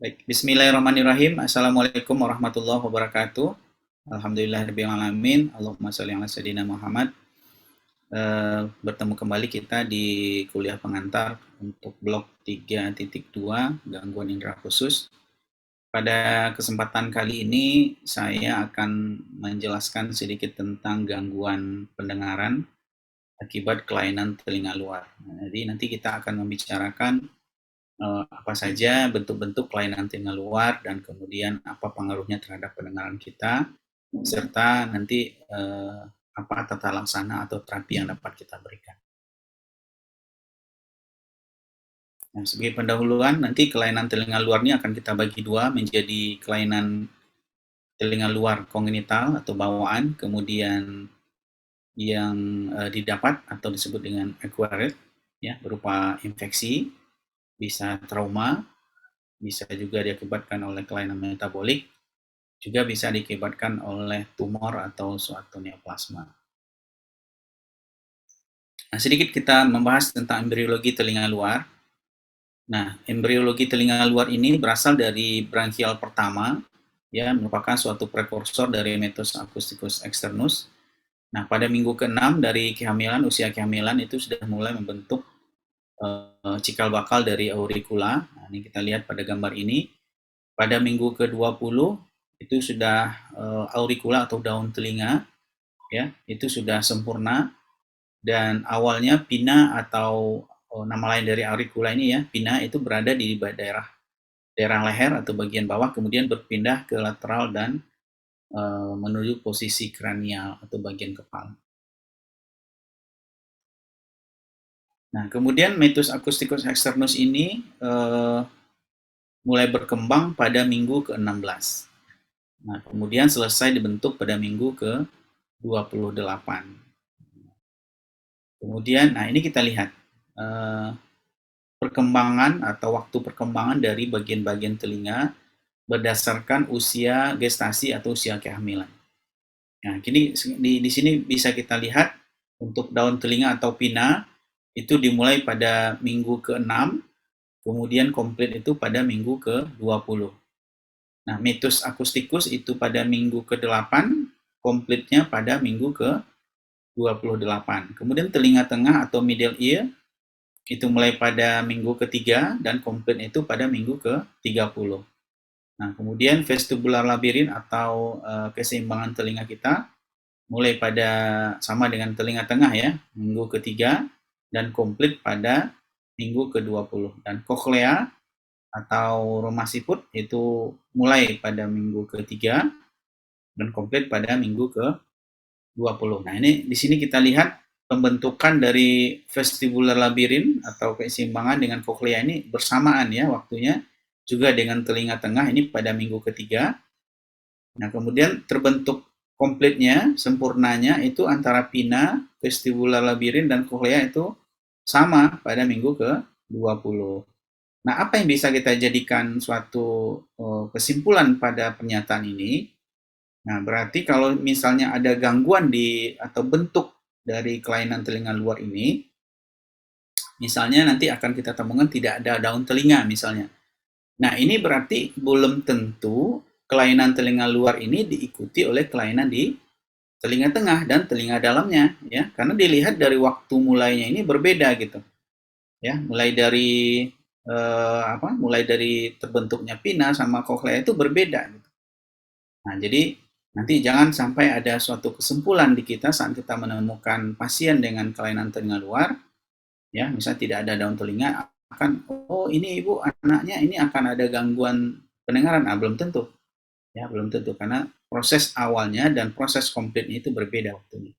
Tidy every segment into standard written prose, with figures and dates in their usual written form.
Baik, bismillahirrahmanirrahim. Assalamualaikum warahmatullahi wabarakatuh. Alhamdulillahirabbil alamin. Allahumma shalli ala sayyidina Muhammad. Bertemu kembali kita di kuliah pengantar untuk blok 3.2 gangguan indera khusus. Pada kesempatan kali ini saya akan menjelaskan sedikit tentang gangguan pendengaran akibat kelainan telinga luar. Jadi nanti kita akan membicarakan apa saja bentuk-bentuk kelainan telinga luar dan kemudian apa pengaruhnya terhadap pendengaran kita, serta nanti apa tata laksana atau terapi yang dapat kita berikan. Nah, sebagai pendahuluan, nanti kelainan telinga luar ini akan kita bagi dua menjadi kelainan telinga luar kongenital atau bawaan, kemudian yang didapat atau disebut dengan acquired, ya, berupa infeksi, bisa trauma, bisa juga diakibatkan oleh kelainan metabolik, juga bisa diakibatkan oleh tumor atau suatu neoplasma. Nah, sedikit kita membahas tentang embriologi telinga luar. Nah, embriologi telinga luar ini berasal dari branchial pertama, ya, merupakan suatu prekursor dari metus acousticus externus. Nah, pada minggu ke-6 dari kehamilan, usia kehamilan itu sudah mulai membentuk cikal bakal dari auricula. Nah, ini kita lihat pada gambar ini. Pada minggu ke-20 itu sudah auricula atau daun telinga, ya, itu sudah sempurna, dan awalnya pinna atau nama lain dari auricula ini, ya, pinna itu berada di daerah daerah leher atau bagian bawah, kemudian berpindah ke lateral dan menuju posisi kranial atau bagian kepala. Nah, kemudian metus acousticus externus ini mulai berkembang pada minggu ke-16. Nah, kemudian selesai dibentuk pada minggu ke-28. Kemudian, nah ini kita lihat perkembangan atau waktu perkembangan dari bagian-bagian telinga berdasarkan usia gestasi atau usia kehamilan. Nah, kini di sini bisa kita lihat untuk daun telinga atau pinna itu dimulai pada minggu ke-6, kemudian komplit itu pada minggu ke-20. Nah, metus acousticus itu pada minggu ke-8, komplitnya pada minggu ke-28. Kemudian telinga tengah atau middle ear itu mulai pada minggu ketiga dan komplit itu pada minggu ke-30. Nah, kemudian vestibular labirin atau keseimbangan telinga kita mulai pada sama dengan telinga tengah, ya, minggu ketiga dan komplit pada minggu ke-20. Dan koklea atau rumah siput itu mulai pada minggu ketiga dan komplit pada minggu ke-20. Nah, ini di sini kita lihat pembentukan dari vestibular labirin atau keseimbangan dengan koklea ini bersamaan, ya, waktunya juga dengan telinga tengah ini pada minggu ketiga. Nah, kemudian terbentuk komplitnya, sempurnanya itu antara pinna, vestibular labirin, dan koklea itu sama pada minggu ke-20. Nah, apa yang bisa kita jadikan suatu kesimpulan pada pernyataan ini? Nah, berarti kalau misalnya ada gangguan di atau bentuk dari kelainan telinga luar ini, misalnya nanti akan kita temukan tidak ada daun telinga misalnya. Nah, ini berarti belum tentu kelainan telinga luar ini diikuti oleh kelainan di telinga tengah dan telinga dalamnya, ya. Karena dilihat dari waktu mulainya ini berbeda gitu. Ya, mulai dari mulai dari terbentuknya pinna sama koklea itu berbeda gitu. Nah, jadi nanti jangan sampai ada suatu kesimpulan di kita saat kita menemukan pasien dengan kelainan telinga luar, ya, misalnya tidak ada daun telinga, akan, oh ini ibu anaknya ini akan ada gangguan pendengaran. Ah, belum tentu, ya, belum tentu, karena proses awalnya dan proses komplitnya itu berbeda waktunya.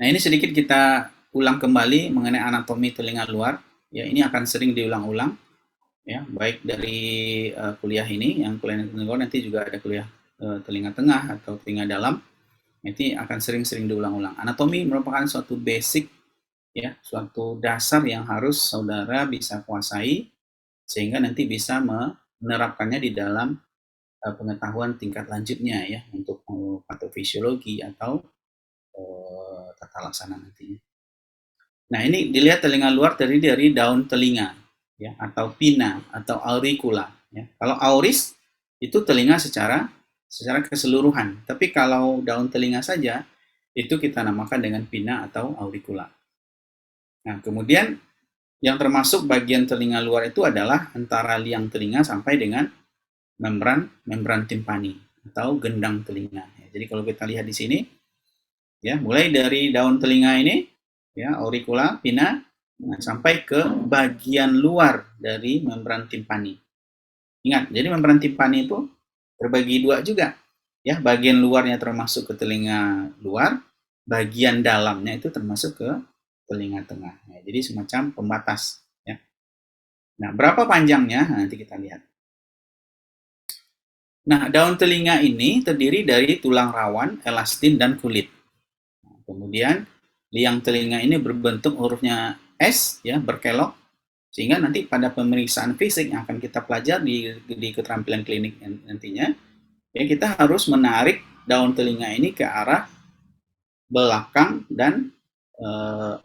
Nah, ini sedikit kita ulang kembali mengenai anatomi telinga luar. Ya, ini akan sering diulang-ulang, ya, baik dari kuliah ini yang kelainan telinga luar, nanti juga ada kuliah telinga tengah atau telinga dalam. Nanti akan sering-sering diulang-ulang. Anatomi merupakan suatu basic, ya, suatu dasar yang harus saudara bisa kuasai sehingga nanti bisa menerapkannya di dalam pengetahuan tingkat lanjutnya, ya, untuk patofisiologi atau tata laksana nantinya. Nah, ini dilihat telinga luar terdiri dari daun telinga. ya, atau pinna atau auricula. Ya. Kalau auris itu telinga secara keseluruhan, tapi kalau daun telinga saja itu kita namakan dengan pinna atau auricula. Nah, kemudian yang termasuk bagian telinga luar itu adalah antara liang telinga sampai dengan membran timpani atau gendang telinga. Jadi kalau kita lihat di sini, ya mulai dari daun telinga ini, ya auricula, pinna, sampai ke bagian luar dari membran timpani. Ingat, jadi membran timpani itu terbagi dua juga, ya bagian luarnya termasuk ke telinga luar, bagian dalamnya itu termasuk ke telinga tengah. Ya, jadi semacam pembatas. Ya. Nah, berapa panjangnya? Nah, nanti kita lihat. Nah, daun telinga ini terdiri dari tulang rawan, elastin, dan kulit. Nah, kemudian liang telinga ini berbentuk hurufnya S, ya berkelok, sehingga nanti pada pemeriksaan fisik yang akan kita pelajari di keterampilan klinik nantinya, ya kita harus menarik daun telinga ini ke arah belakang dan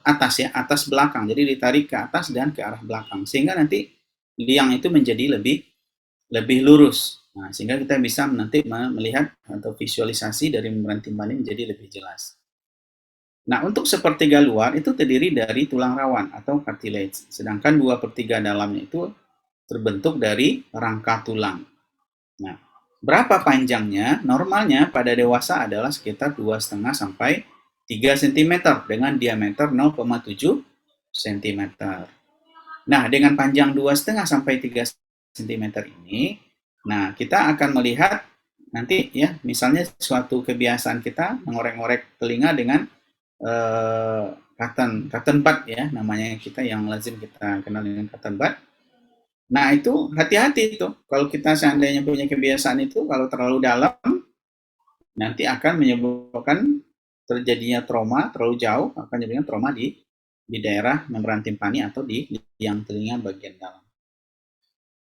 atas ya, atas belakang. Jadi ditarik ke atas dan ke arah belakang, sehingga nanti liang itu menjadi lebih lurus. Nah, sehingga kita bisa nanti melihat atau visualisasi dari membran timpani menjadi lebih jelas. Nah, untuk sepertiga luar itu terdiri dari tulang rawan atau cartilage, sedangkan 2/3 dalamnya itu terbentuk dari rangka tulang. Nah, berapa panjangnya? Normalnya pada dewasa adalah sekitar 2,5 sampai 3 cm dengan diameter 0,7 cm. Nah, dengan panjang 2,5 sampai 3 cm ini, nah kita akan melihat nanti ya, misalnya suatu kebiasaan kita mengorek-ngorek telinga dengan cotton bud ya, namanya kita yang lazim kita kenal dengan cotton bud. Nah, itu hati-hati itu. Kalau kita seandainya punya kebiasaan itu, kalau terlalu dalam, nanti akan menyebabkan terjadinya trauma terlalu jauh, akan menyebabkan trauma di daerah membran timpani atau di liang telinga bagian dalam.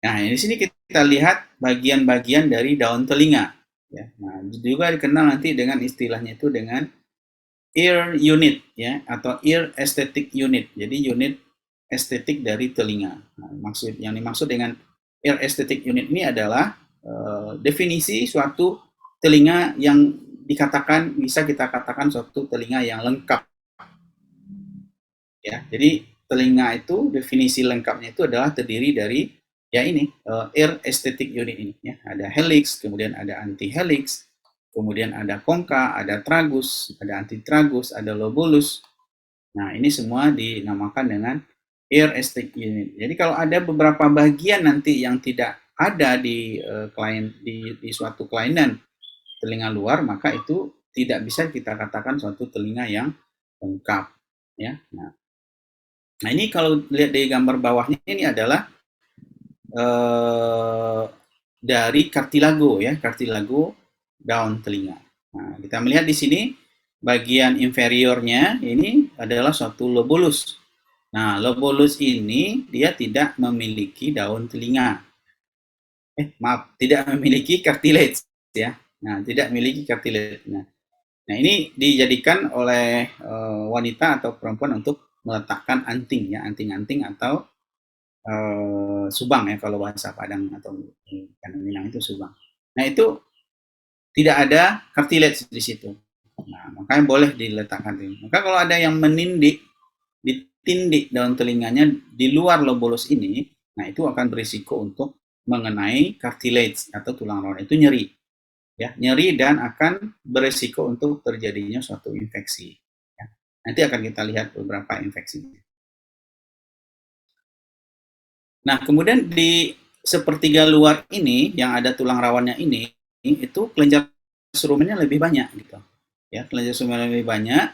Nah, di sini kita lihat bagian-bagian dari daun telinga. Ya. Nah, juga dikenal nanti dengan istilahnya itu dengan ear unit ya, atau ear aesthetic unit. Jadi unit estetik dari telinga. Nah, yang dimaksud dengan ear aesthetic unit ini adalah definisi suatu telinga yang bisa kita katakan suatu telinga yang lengkap. Ya, jadi telinga itu definisi lengkapnya itu adalah terdiri dari ya ini ear aesthetic unit ini ya. Ada helix, kemudian ada anti helix, kemudian ada concha, ada tragus, ada antitragus, ada lobulus. Nah, ini semua dinamakan dengan ear aesthetic unit. Jadi kalau ada beberapa bagian nanti yang tidak ada di di suatu kelainan telinga luar, maka itu tidak bisa kita katakan suatu telinga yang lengkap ya. Nah, ini kalau lihat dari gambar bawahnya ini adalah dari cartilago ya, cartilago daun telinga. Nah, kita melihat di sini bagian inferiornya ini adalah suatu lobulus. Nah, lobulus ini dia tidak memiliki daun telinga. Tidak memiliki cartilage ya. Nah, tidak memiliki cartilage. Nah, ini dijadikan oleh wanita atau perempuan untuk meletakkan anting ya, anting-anting atau subang ya kalau bahasa Padang atau Minang itu subang. Nah, itu tidak ada cartilage di situ. Nah, makanya boleh diletakkan ini. Maka kalau ada yang ditindik daun telinganya di luar lobulus ini, nah itu akan berisiko untuk mengenai cartilage atau tulang rawan, itu nyeri. Ya, nyeri dan akan berisiko untuk terjadinya suatu infeksi. Ya. Nanti akan kita lihat beberapa infeksinya. Nah, kemudian di sepertiga luar ini yang ada tulang rawannya ini itu kelenjar serumennya lebih banyak gitu. Ya, kelenjar serumennya lebih banyak.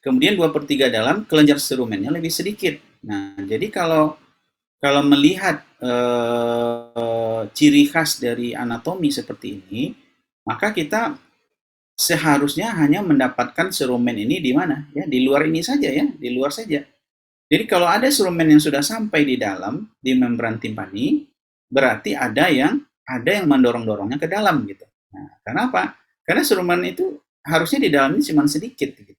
Kemudian 2/3 dalam kelenjar serumennya lebih sedikit. Nah, jadi kalau melihat ciri khas dari anatomi seperti ini, maka kita seharusnya hanya mendapatkan serumen ini di mana? Ya, di luar ini saja ya, di luar saja. Jadi kalau ada serumen yang sudah sampai di dalam di membran timpani, berarti ada yang mendorong-dorongnya ke dalam gitu. Nah, kenapa? Karena serumen itu harusnya di dalam ini cuma sedikit gitu.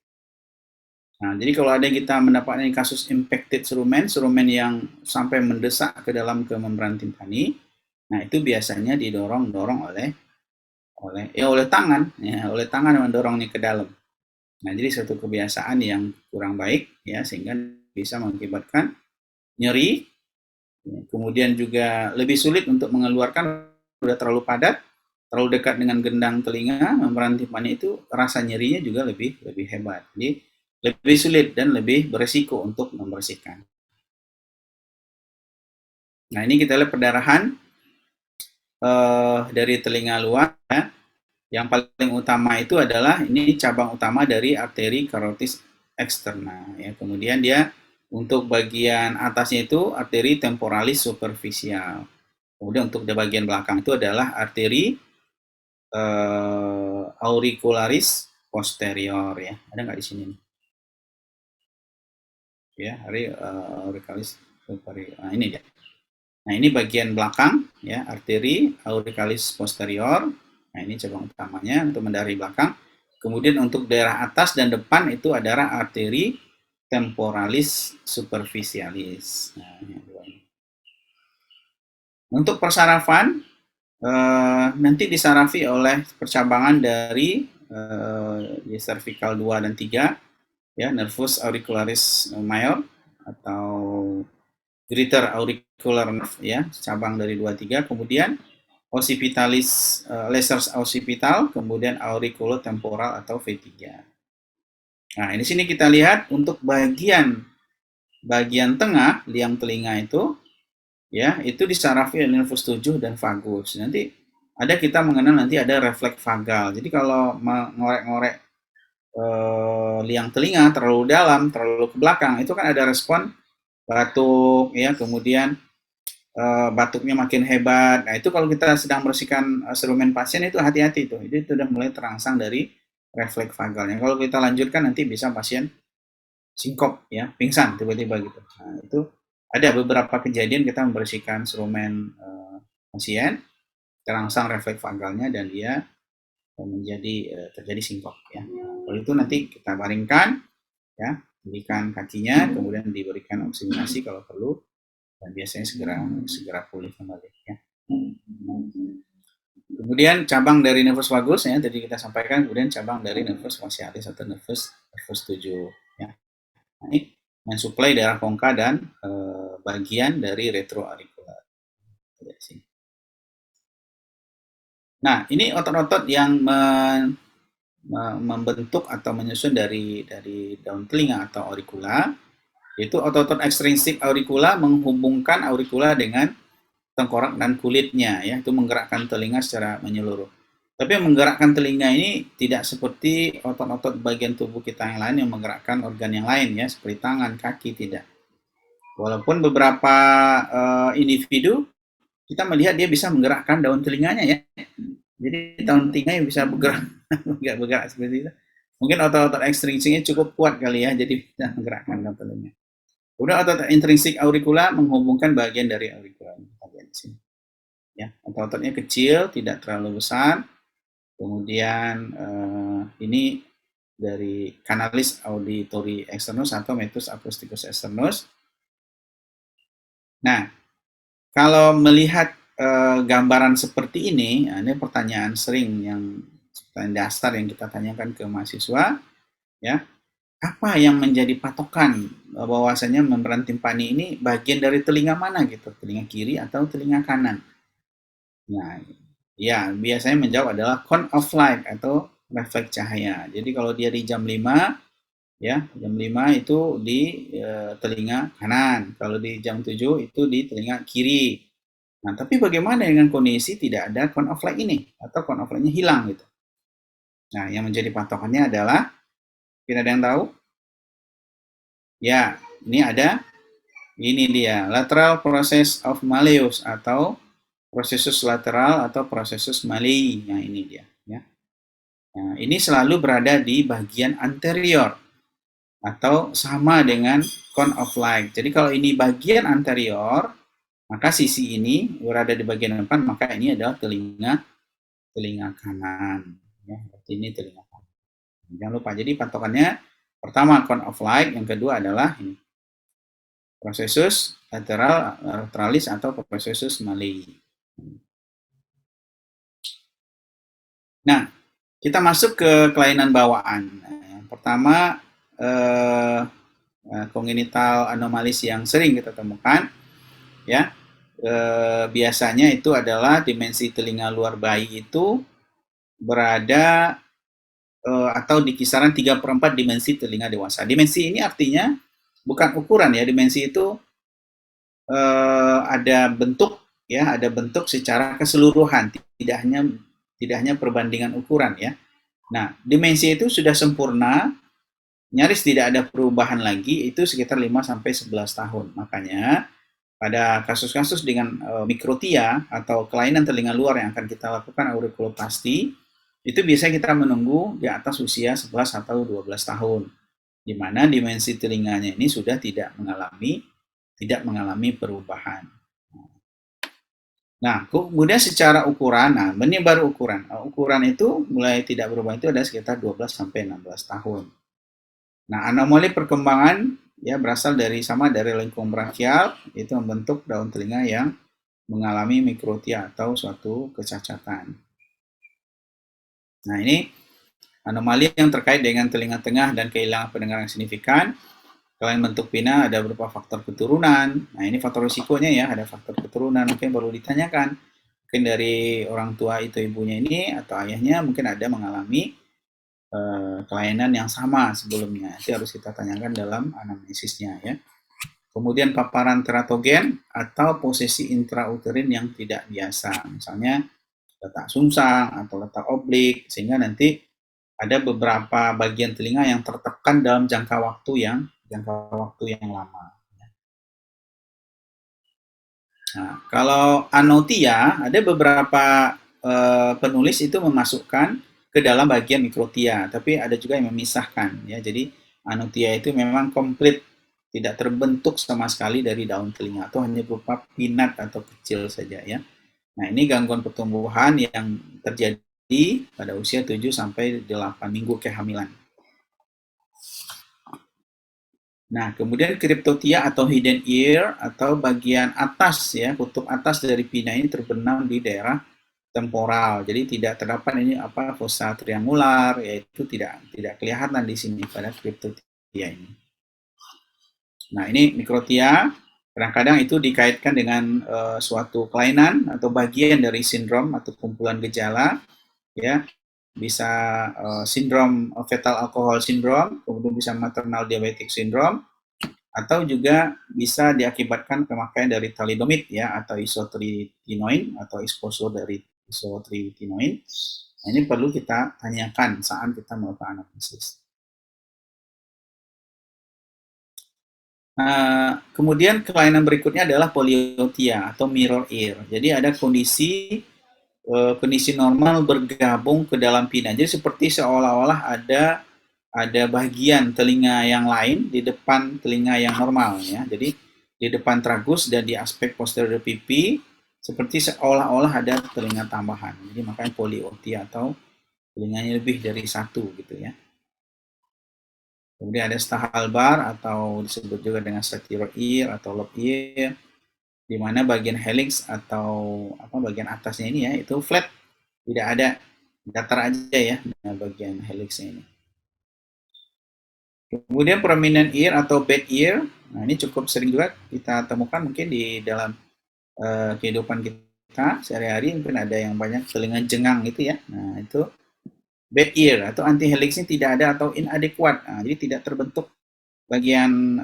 Nah, jadi kalau ada kita mendapatkan kasus impacted serumen yang sampai mendesak ke dalam ke membran timpani, nah itu biasanya didorong-dorong oleh tangan, ya, oleh tangan mendorongnya ke dalam. Nah, jadi suatu kebiasaan yang kurang baik, ya, sehingga bisa mengakibatkan nyeri, ya, kemudian juga lebih sulit untuk mengeluarkan, sudah terlalu padat, terlalu dekat dengan gendang telinga, membran timpani itu rasa nyerinya juga lebih lebih hebat. Jadi lebih sulit dan lebih beresiko untuk membersihkan. Nah, ini kita lihat perdarahan dari telinga luar, ya. Yang paling utama itu adalah ini cabang utama dari arteri karotis eksterna, ya. Kemudian dia untuk bagian atasnya itu arteri temporalis superficial. Kemudian untuk di bagian belakang itu adalah arteri auricularis posterior, ya. Ada nggak di sini nih? Ya, auricularis superior. Nah, ini dia. Nah, ini bagian belakang, ya, arteri auriculis posterior. Nah, ini cabang utamanya untuk mendari belakang. Kemudian untuk daerah atas dan depan itu adalah arteri temporalis superficialis. Nah, ini dua ini. Untuk persarafan, nanti disarafi oleh percabangan dari di cervical 2 dan 3, ya, nervus auricularis major atau greater auricular nerve, ya, cabang dari 2 3, kemudian occipitalis lesser occipital, kemudian auriculotemporal atau V3. Nah, ini sini kita lihat untuk bagian tengah liang telinga itu, ya, itu disarafi oleh nervus 7 dan vagus. Nanti ada kita mengenal nanti ada refleks vagal. Jadi kalau mengorek-ngorek liang telinga terlalu dalam, terlalu ke belakang, itu kan ada respon batuk, ya, kemudian batuknya makin hebat. Nah, itu kalau kita sedang membersihkan serumen pasien itu hati-hati tuh. Itu sudah mulai terangsang dari refleks vagalnya. Kalau kita lanjutkan nanti bisa pasien singkop, ya, pingsan tiba-tiba gitu. Nah, itu ada beberapa kejadian kita membersihkan serumen pasien, terangsang refleks vagalnya dan dia terjadi singkop, ya. Kalau itu nanti kita baringkan, ya, berikan kakinya, kemudian diberikan oksigenasi kalau perlu, dan biasanya segera pulih kembali, ya. Kemudian cabang dari nervus vagus, ya, tadi kita sampaikan, kemudian cabang dari nervus facialis atau nervus 7, ya. Nah, ini mensuplai daerah kongka dan bagian dari retroaurikular. Nah, ini otot-otot yang membentuk atau menyusun dari daun telinga atau auricula, yaitu otot-otot ekstrinsik auricula menghubungkan auricula dengan tengkorak dan kulitnya, ya, itu menggerakkan telinga secara menyeluruh. Tapi yang menggerakkan telinga ini tidak seperti otot-otot bagian tubuh kita yang lain yang menggerakkan organ yang lain, ya, seperti tangan, kaki, tidak. Walaupun beberapa individu kita melihat dia bisa menggerakkan daun telinganya, ya. Jadi daun telinganya bisa bergerak, bergerak seperti itu. Mungkin otot-otot ekstrinsiknya cukup kuat kali, ya, jadi bisa menggerakkan daun telinga. Kemudian otot intrinsik auricula menghubungkan bagian dari auricula bagian sini. Ya, otot-ototnya kecil, tidak terlalu besar. Kemudian ini dari canalis auditory externus atau metus acousticus externus. Nah, kalau melihat gambaran seperti ini, nah, ini pertanyaan sering yang dasar yang kita tanyakan ke mahasiswa, ya. Apa yang menjadi patokan bahwasanya membran timpani ini bagian dari telinga mana gitu, telinga kiri atau telinga kanan? Nah, ya, biasanya menjawab adalah cone of light atau refleks cahaya. Jadi kalau dia di jam 5, ya, jam 5 itu di telinga kanan. Kalau di jam 7 itu di telinga kiri. Nah, tapi bagaimana dengan kondisi tidak ada cone of light ini atau cone of light-nya hilang gitu. Nah, yang menjadi patokannya adalah, tidak ada yang tahu? Ya, ini dia lateral process of malleus atau prosesus lateral atau prosesus Malei. Nah, ini dia, ya. Nah, ini selalu berada di bagian anterior atau sama dengan cone of light. Jadi kalau ini bagian anterior, maka sisi ini berada di bagian depan, maka ini adalah telinga kanan. Ya, ini telinga kanan. Jangan lupa. Jadi patokannya Pertama cone of light, yang kedua adalah ini, processus lateralis atau processus malei. Nah, kita masuk ke kelainan bawaan. Nah, yang pertama congenital anomalies yang sering kita temukan, ya, biasanya itu adalah dimensi telinga luar bayi itu berada atau di kisaran 3/4 dimensi telinga dewasa. Dimensi ini artinya bukan ukuran ya, dimensi itu ada bentuk ya, ada bentuk secara keseluruhan, tidak hanya perbandingan ukuran ya. Nah, dimensi itu sudah sempurna, nyaris tidak ada perubahan lagi, itu sekitar 5 sampai 11 tahun. Makanya pada kasus-kasus dengan mikrotia atau kelainan telinga luar yang akan kita lakukan aurikuloplasti, itu biasanya kita menunggu di atas usia 11 atau 12 tahun, di mana dimensi telinganya ini sudah tidak mengalami perubahan. Nah, kemudian secara ukuran, nah ini baru ukuran. Ukuran itu mulai tidak berubah itu ada sekitar 12 sampai 16 tahun. Nah, anomali perkembangan ya berasal dari lengkung brachial, itu membentuk daun telinga yang mengalami mikrotia atau suatu kecacatan. Nah, ini anomali yang terkait dengan telinga tengah dan kehilangan pendengaran signifikan. Selain bentuk pina ada beberapa faktor keturunan. Nah, ini faktor risikonya ya, ada faktor keturunan mungkin perlu ditanyakan. Mungkin dari orang tua itu ibunya ini atau ayahnya mungkin ada mengalami kelainan yang sama sebelumnya. Itu harus kita tanyakan dalam anamnesisnya ya. Kemudian paparan teratogen atau posisi intrauterin yang tidak biasa. Misalnya letak sungsang atau letak oblik, sehingga nanti ada beberapa bagian telinga yang tertekan dalam jangka waktu yang lama. Nah, kalau anotia, ada beberapa penulis itu memasukkan ke dalam bagian mikrotia, tapi ada juga yang memisahkan. Ya, jadi anotia itu memang komplit, tidak terbentuk sama sekali dari daun telinga, atau hanya berupa pinat atau kecil saja ya. Nah, ini gangguan pertumbuhan yang terjadi pada usia 7 sampai 8 minggu kehamilan. Nah, kemudian kriptotia atau hidden ear atau bagian atas ya, kutub atas dari pina ini terbenam di daerah temporal. Jadi tidak terdapat ini fossa triangular, yaitu tidak kelihatan di sini pada kriptotia ini. Nah, ini mikrotia kadang-kadang itu dikaitkan dengan suatu kelainan atau bagian dari sindrom atau kumpulan gejala ya. Bisa sindrom fetal alcohol syndrome, kemudian bisa maternal diabetic syndrome, atau juga bisa diakibatkan pemakaian dari thalidomid ya atau isotretinoin atau exposure dari isotretinoin. Nah, ini perlu kita tanyakan saat kita melakukan anamnesis. Kemudian kelainan berikutnya adalah poliotia atau mirror ear. Jadi ada kondisi normal bergabung ke dalam pina. Jadi seperti seolah-olah ada bagian telinga yang lain di depan telinga yang normal ya. Jadi di depan tragus dan di aspek posterior pipi seperti seolah-olah ada telinga tambahan. Jadi makanya poliotia atau telinganya lebih dari satu gitu ya. Kemudian ada stahalbar atau disebut juga dengan satiro ear atau lobe ear, di mana bagian helix atau bagian atasnya ini ya itu flat, tidak ada, datar aja ya bagian helixnya ini. Kemudian prominent ear atau bad ear, nah ini cukup sering juga kita temukan mungkin di dalam kehidupan kita sehari-hari, mungkin ada yang banyak telinga jengang gitu ya. Nah itu bad ear atau anti helixnya tidak ada atau inadequate, nah, jadi tidak terbentuk bagian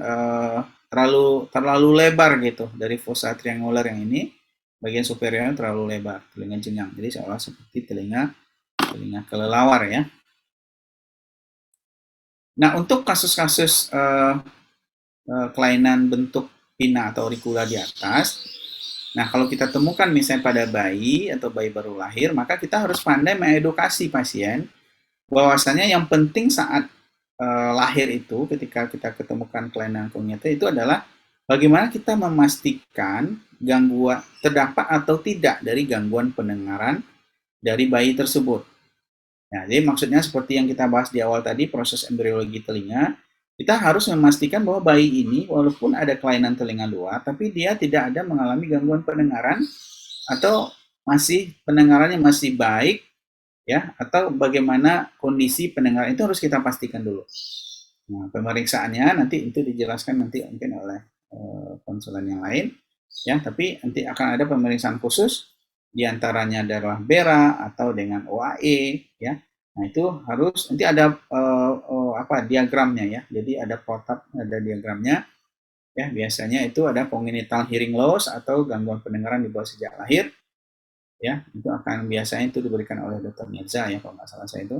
terlalu lebar gitu dari fossa triangular yang ini, bagian superiornya terlalu lebar, telinga jengang, jadi seolah seperti telinga kelelawar ya. Nah, untuk kasus-kasus kelainan bentuk pina atau auricula di atas, nah kalau kita temukan misalnya pada bayi atau bayi baru lahir, maka kita harus pandai mengedukasi pasien bahwasanya yang penting saat lahir itu, ketika kita ketemukan kelainan kognitif itu adalah bagaimana kita memastikan gangguan terdapat atau tidak dari gangguan pendengaran dari bayi tersebut. Nah, jadi maksudnya seperti yang kita bahas di awal tadi, proses embriologi telinga, kita harus memastikan bahwa bayi ini walaupun ada kelainan telinga luar, tapi dia tidak ada mengalami gangguan pendengaran atau masih pendengarannya masih baik, ya, atau bagaimana kondisi pendengaran itu harus kita pastikan dulu. Nah, pemeriksaannya nanti itu dijelaskan nanti mungkin oleh konsulen yang lain, ya. Tapi nanti akan ada pemeriksaan khusus, diantaranya adalah BERA atau dengan OAE, ya. Nah itu harus nanti ada apa diagramnya ya. Jadi ada protap, ada diagramnya, ya. Biasanya itu ada congenital hearing loss atau gangguan pendengaran di bawah sejak lahir, ya. Itu akan biasanya itu diberikan oleh Dr. Mirza ya kalau nggak salah saya itu.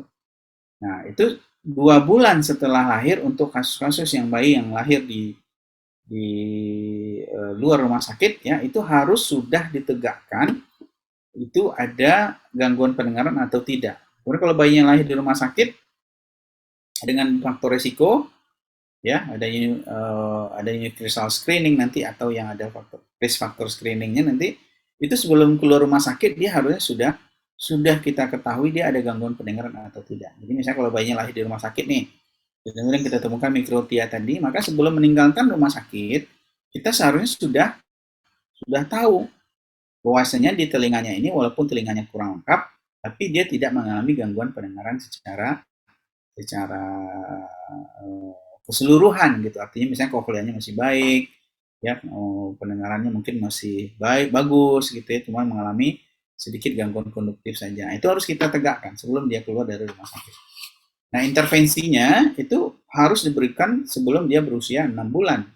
Nah, itu 2 bulan setelah lahir untuk kasus-kasus yang bayi yang lahir di luar rumah sakit ya itu harus sudah ditegakkan itu ada gangguan pendengaran atau tidak. Kemudian kalau bayi yang lahir di rumah sakit dengan faktor resiko ya ada universal screening nanti atau yang ada faktor risk factor screeningnya nanti itu sebelum keluar rumah sakit dia harusnya sudah kita ketahui dia ada gangguan pendengaran atau tidak. Jadi misalnya kalau bayinya lahir di rumah sakit nih, kemudian kita temukan mikrotia tadi, maka sebelum meninggalkan rumah sakit, kita seharusnya sudah tahu bahwasanya di telinganya ini walaupun telinganya kurang lengkap, tapi dia tidak mengalami gangguan pendengaran secara keseluruhan gitu. Artinya misalnya kokleanya masih baik, ya pendengarannya mungkin masih baik bagus gitu ya, cuma mengalami sedikit gangguan konduktif saja. Itu harus kita tegakkan sebelum dia keluar dari rumah sakit. Nah, intervensinya itu harus diberikan sebelum dia berusia 6 bulan.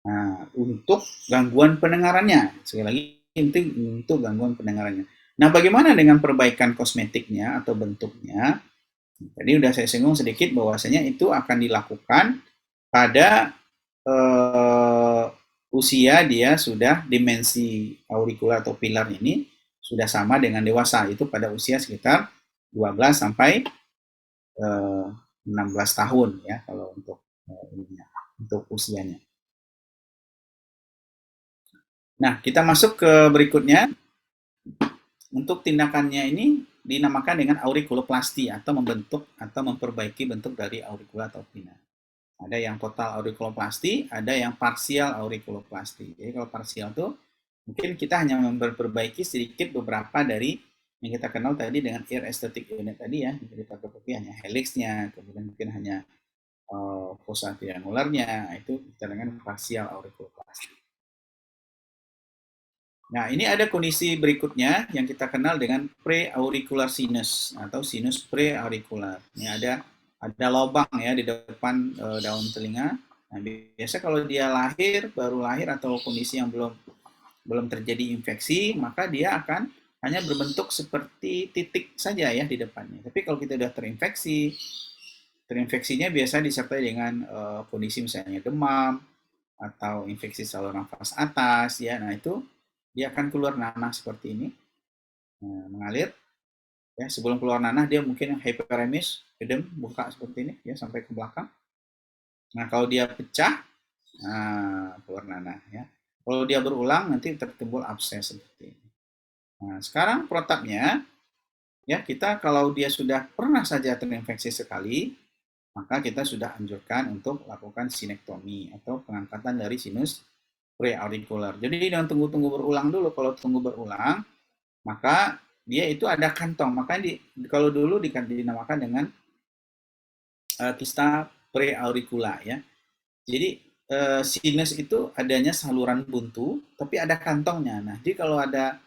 Nah, untuk gangguan pendengarannya, sekali lagi itu untuk gangguan pendengarannya. Nah, bagaimana dengan perbaikan kosmetiknya atau bentuknya? Tadi udah saya singgung sedikit bahwasanya itu akan dilakukan pada usia dia sudah dimensi auricula atau pilar ini sudah sama dengan dewasa, itu pada usia sekitar 12 sampai 16 tahun ya kalau untuk usianya. Nah, kita masuk ke berikutnya. Untuk tindakannya ini dinamakan dengan aurikuloplasti atau membentuk atau memperbaiki bentuk dari auricula atau pina. Ada yang total aurikuloplasti, ada yang parsial aurikuloplasti. Jadi kalau parsial itu mungkin kita hanya memperbaiki sedikit beberapa dari yang kita kenal tadi dengan ear aesthetic unit tadi ya, jadi fotokopi hanya helixnya, kemudian mungkin hanya fossa triangularnya, itu kita dengan parsial aurikuloplasti. Nah, ini ada kondisi berikutnya yang kita kenal dengan preauricular sinus atau sinus preauricular. Ini ada lubang ya di depan daun telinga. Nah, biasa kalau dia baru lahir atau kondisi yang belum terjadi infeksi, maka dia akan hanya berbentuk seperti titik saja ya di depannya. Tapi kalau kita sudah terinfeksinya biasa disertai dengan kondisi misalnya demam atau infeksi saluran nafas atas ya. Nah, itu dia akan keluar nanah seperti ini, mengalir. Ya, sebelum keluar nanah dia mungkin hyperemis, edem, buka seperti ini ya sampai ke belakang. Nah, kalau dia pecah, keluar nanah ya. Kalau dia berulang nanti tertimbul abses seperti ini. Nah, sekarang protapnya ya kita kalau dia sudah pernah saja terinfeksi sekali, maka kita sudah anjurkan untuk lakukan sinektomi atau pengangkatan dari sinus preauricular. Jadi jangan tunggu-tunggu berulang dulu. Kalau tunggu berulang, maka dia itu ada kantong. Makanya kalau dulu dinamakan dengan kista preauricula ya. Jadi sinus itu adanya saluran buntu, tapi ada kantongnya. Nah, jadi kalau ada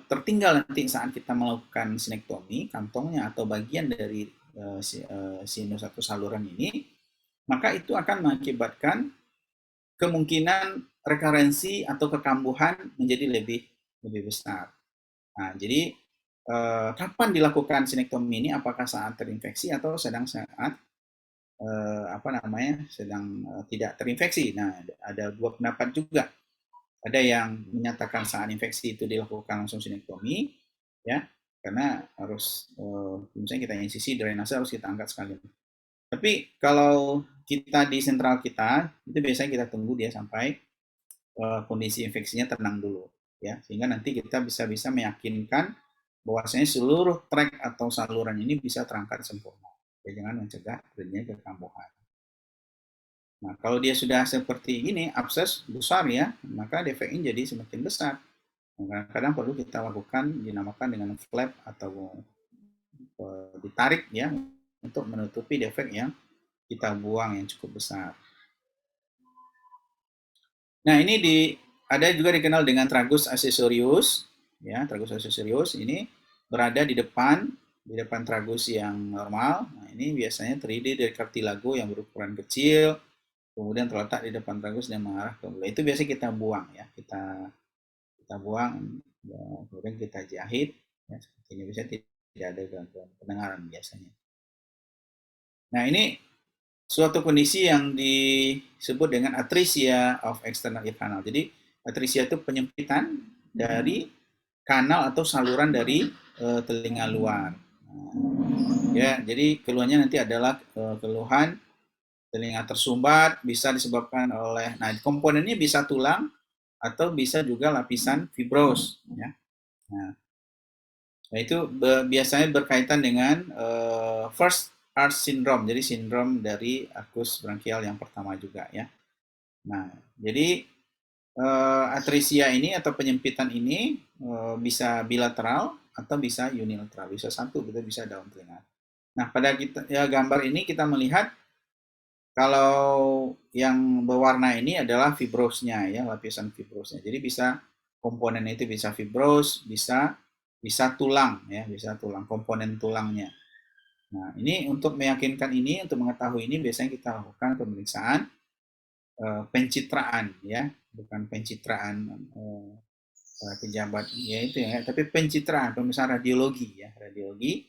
tertinggal nanti saat kita melakukan sinektomi, kantongnya atau bagian dari sinus atau saluran ini, maka itu akan mengakibatkan kemungkinan rekarensi atau kekambuhan menjadi lebih besar. Nah, jadi kapan dilakukan sinektomi ini? Apakah saat terinfeksi atau sedang saat sedang tidak terinfeksi? Nah, ada dua pendapat juga. Ada yang menyatakan saat infeksi itu dilakukan langsung sinektomi, ya, karena harus misalnya kita insisi drainase harus kita angkat sekali. Tapi kalau kita di sentral kita, itu biasanya kita tunggu dia sampai kondisi infeksinya tenang dulu, ya, sehingga nanti kita bisa meyakinkan bahwasanya seluruh trek atau saluran ini bisa terangkat sempurna. Ya, jangan mencegah terjadinya kekambuhan. Nah, kalau dia sudah seperti ini, abses besar ya, maka defeknya jadi semakin besar. Nah, kadang perlu kita lakukan dinamakan dengan flap atau ditarik ya untuk menutupi defek yang kita buang yang cukup besar. Nah, ini ada juga dikenal dengan tragus accessorius, ya, tragus accessorius ini berada di depan tragus yang normal. Nah, ini biasanya terdiri dari kartilago yang berukuran kecil, kemudian terletak di depan tragus dan mengarah ke bola. Itu biasanya kita buang ya, kita buang, ya, kemudian kita jahit, ya, seperti ini bisa tidak ada gangguan pendengaran biasanya. Nah, ini suatu kondisi yang disebut dengan atresia of external ear canal. Jadi atresia itu penyempitan dari kanal atau saluran dari telinga luar. Ya, jadi keluhannya nanti adalah keluhan telinga tersumbat, bisa disebabkan oleh, nah komponennya bisa tulang atau bisa juga lapisan fibros. Ya. Nah itu biasanya berkaitan dengan first arch syndrome, jadi sindrom dari arcus branchial yang pertama juga ya. Nah, jadi atresia ini atau penyempitan ini bisa bilateral atau bisa unilateral, bisa satu, bisa daun telinga. Nah, pada gambar ini kita melihat kalau yang berwarna ini adalah fibrosnya ya, lapisan fibrosnya. Jadi bisa komponen itu bisa fibros, bisa tulang ya, bisa tulang, komponen tulangnya. Nah, ini untuk meyakinkan ini, untuk mengetahui ini biasanya kita lakukan pemeriksaan pencitraan ya, bukan pencitraan pejabat ya itu ya, tapi pencitraan, pemeriksaan radiologi ya, radiologi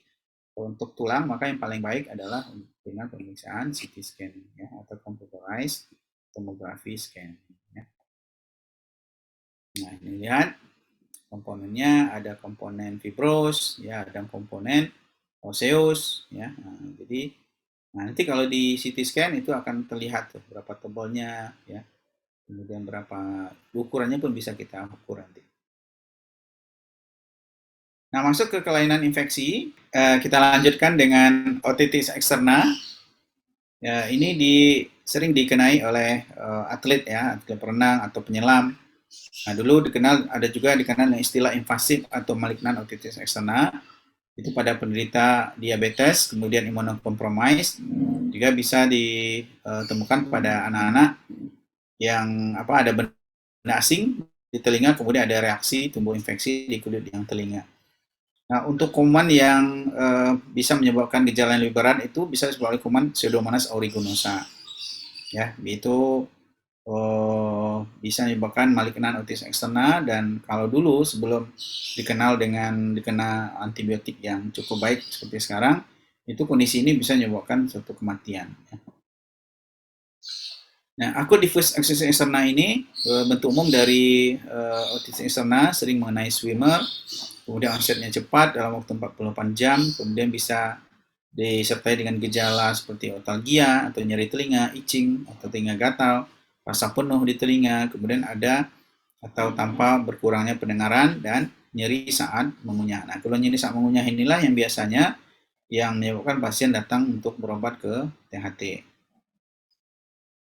untuk tulang. Maka yang paling baik adalah dengan pemeriksaan CT scan ya, atau computerized tomography scan ya. Nah, ini lihat komponennya, ada komponen fibros ya, ada komponen oseus ya. Nah, jadi nanti kalau di CT scan itu akan terlihat tuh berapa tebalnya ya, kemudian berapa ukurannya pun bisa kita ukur nanti. Nah, masuk ke kelainan infeksi, kita lanjutkan dengan otitis eksterna. Ya, ini sering dikenai oleh atlet ya, atlet renang atau penyelam. Nah, dulu ada juga dikenal dengan istilah invasif atau malignan otitis eksterna. Itu pada penderita diabetes, kemudian imunokompromis, juga bisa ditemukan pada anak-anak yang ada benda asing di telinga, kemudian ada reaksi tumbuh infeksi di kulit yang telinga. Nah, untuk kuman yang bisa menyebabkan gejala yang lebih berat itu bisa disebabkan kuman Pseudomonas aeruginosa. Ya, itu bisa menyebabkan malignan otitis eksterna, dan kalau dulu sebelum dikena antibiotik yang cukup baik seperti sekarang, itu kondisi ini bisa menyebabkan suatu kematian. Nah, akut diffuse otitis eksterna ini bentuk umum dari otitis eksterna sering mengenai swimmer, kemudian onsetnya cepat dalam waktu 48 jam, kemudian bisa disertai dengan gejala seperti otalgia atau nyeri telinga, itching atau telinga gatal, rasa penuh di telinga, kemudian ada atau tanpa berkurangnya pendengaran dan nyeri saat mengunyah. Nah, kalau nyeri saat mengunyah inilah yang biasanya yang menyebabkan pasien datang untuk berobat ke THT.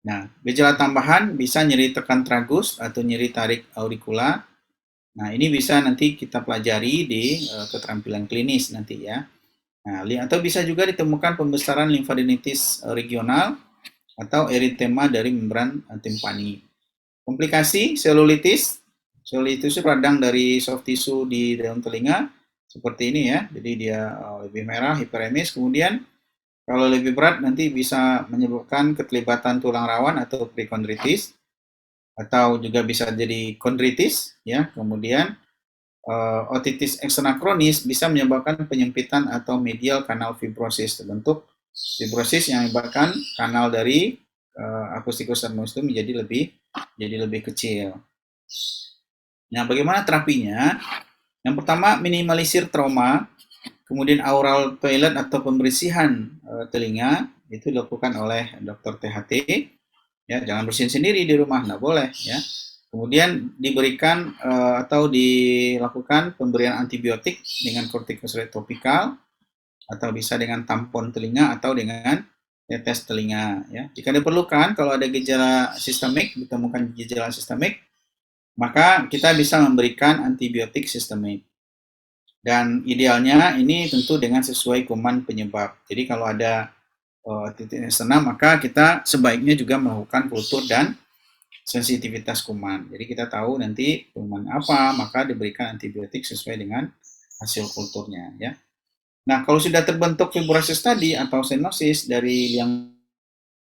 Nah, gejala tambahan bisa nyeri tekan tragus atau nyeri tarik auricula. Nah, ini bisa nanti kita pelajari di keterampilan klinis nanti ya. Nah, atau bisa juga ditemukan pembesaran limfadenitis regional atau eritema dari membran timpani. Komplikasi selulitis. Selulitis itu radang dari soft tissue di dalam telinga seperti ini ya. Jadi dia lebih merah, hiperemis. Kemudian kalau lebih berat nanti bisa menyebabkan keterlibatan tulang rawan atau prikondritis, atau juga bisa jadi kondritis ya. Kemudian otitis eksterna kronis bisa menyebabkan penyempitan atau medial kanal fibrosis, terbentuk fibrosis yang menyebabkan kanal dari acusticus terminus itu menjadi lebih kecil. Nah, bagaimana terapinya? Yang pertama, minimalisir trauma, kemudian aural toilet atau pembersihan telinga itu dilakukan oleh dokter THT. Ya, jangan bersihin sendiri di rumah, nggak boleh ya. Kemudian diberikan atau dilakukan pemberian antibiotik dengan kortikosteroid topikal, atau bisa dengan tampon telinga atau dengan tetes telinga ya. Jika diperlukan kalau ada gejala sistemik, ditemukan gejala sistemik, maka kita bisa memberikan antibiotik sistemik. Dan idealnya ini tentu dengan sesuai kuman penyebab. Jadi kalau ada titik eksena, maka kita sebaiknya juga melakukan kultur dan sensitivitas kuman. Jadi kita tahu nanti kuman apa, maka diberikan antibiotik sesuai dengan hasil kulturnya ya. Nah, kalau sudah terbentuk fibrosis tadi atau stenosis dari liang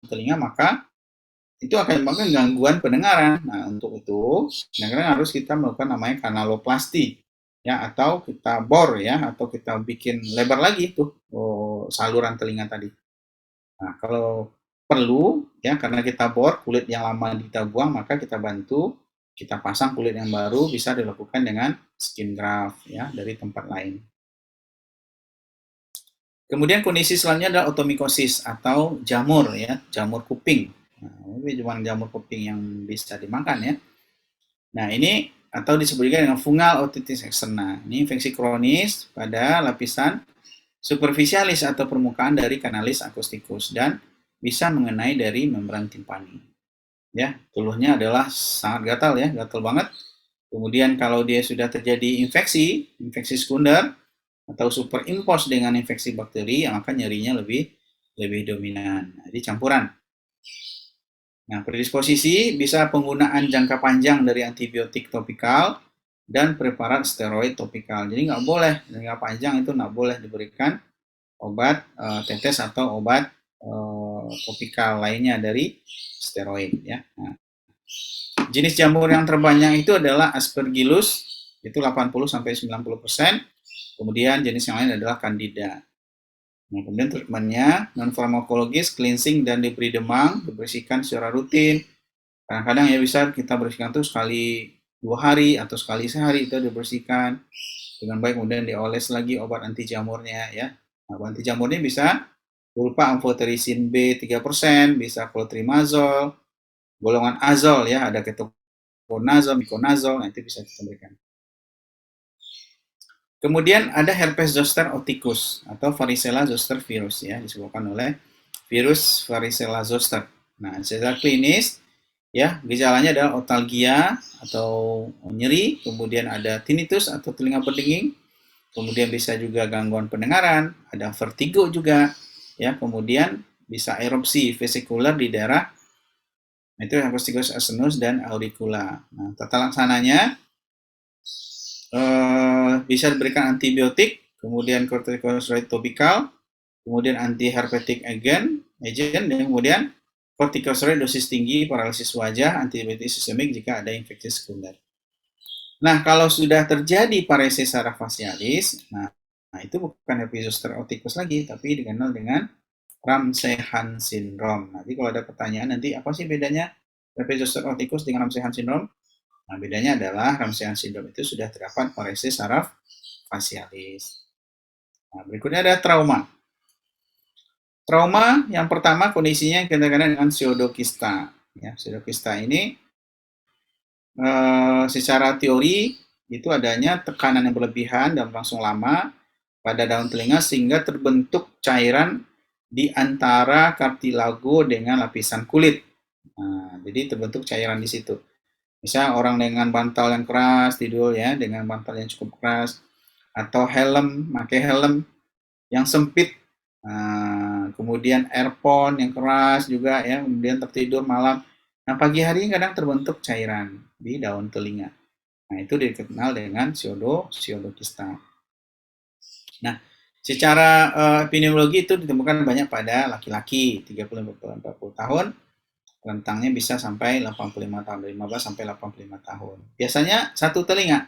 telinga, maka itu akan menyebabkan gangguan pendengaran. Nah, untuk itu, kadang-kadang harus kita melakukan namanya kanaloplasti, ya, atau kita bor, ya, atau kita bikin lebar lagi tuh saluran telinga tadi. Nah, kalau perlu, ya, karena kita bor kulit yang lama kita buang, maka kita bantu kita pasang kulit yang baru, bisa dilakukan dengan skin graft, ya, dari tempat lain. Kemudian kondisi selanjutnya adalah otomikosis atau jamur, ya, jamur kuping. Nah, ini cuma jamur kuping yang bisa dimakan ya. Nah, ini atau disebut juga dengan fungal otitis externa. Ini infeksi kronis pada lapisan superficialis atau permukaan dari kanalis akustikus dan bisa mengenai dari membran timpani. Ya, keluhnya adalah sangat gatal ya, gatal banget. Kemudian kalau dia sudah terjadi infeksi sekunder atau superimpos dengan infeksi bakteri, yang akan nyerinya lebih dominan. Nah, jadi campuran. Nah, predisposisi bisa penggunaan jangka panjang dari antibiotik topikal dan preparat steroid topikal. Jadi nggak boleh jangka panjang itu nggak boleh diberikan obat tetes atau obat topikal lainnya dari steroid ya. Nah, jenis jamur yang terbanyak itu adalah Aspergillus itu 80-90%. Kemudian jenis yang lain adalah Candida. Nah, kemudian treatmentnya non farmakologis, cleansing dan diberi demam, dibersihkan secara rutin. Kadang-kadang ya bisa kita bersihkan tuh sekali 2 hari atau sekali sehari itu dibersihkan dengan baik, kemudian dioles lagi obat anti jamurnya ya. Nah, obat anti jamurnya bisa berupa amphotericin B 3%, bisa clotrimazole, golongan azol ya, ada ketoconazole, miconazole, nanti bisa kita berikan. Kemudian ada herpes zoster oticus atau varicella zoster virus ya, disebabkan oleh virus varicella zoster. Nah, secara klinis ya, gejalanya adalah otalgia atau nyeri, kemudian ada tinnitus atau telinga berdenging, kemudian bisa juga gangguan pendengaran, ada vertigo juga ya, kemudian bisa erupsi vesikular di daerah itu acousticus asenus dan auricula. Nah, tata laksananya bisa diberikan antibiotik, kemudian corticosteroid topikal, kemudian antiherpetic agent, dan kemudian corticosteroid dosis tinggi, paralisis wajah, antibiotik sistemik jika ada infeksi sekunder. Nah, kalau sudah terjadi paresis saraf facialis, nah itu bukan herpes zoster oticus lagi, tapi dikenal dengan Ramsay-Hunt syndrome. Nanti kalau ada pertanyaan nanti apa sih bedanya herpes zoster oticus dengan Ramsay-Hunt syndrome? Nah, bedanya adalah Ramsay-Hunt syndrome itu sudah terdapat paresis saraf facialis. Nah, berikutnya ada trauma. Trauma yang pertama kondisinya kita kenal dengan pseudokista. Ya, pseudokista ini secara teori itu adanya tekanan yang berlebihan dan berlangsung lama pada daun telinga sehingga terbentuk cairan di antara kartilago dengan lapisan kulit. Nah, jadi terbentuk cairan di situ. Misalnya orang dengan bantal yang keras tidur ya, dengan bantal yang cukup keras, atau helm, pakai helm yang sempit, kemudian earphone yang keras juga ya, kemudian tertidur malam. Nah, pagi hari kadang terbentuk cairan di daun telinga. Nah, itu dikenal dengan pseudokista. Nah, secara epidemiologi itu ditemukan banyak pada laki-laki 30-40 tahun, rentangnya bisa sampai 85 tahun, 15 sampai 85 tahun. Biasanya satu telinga,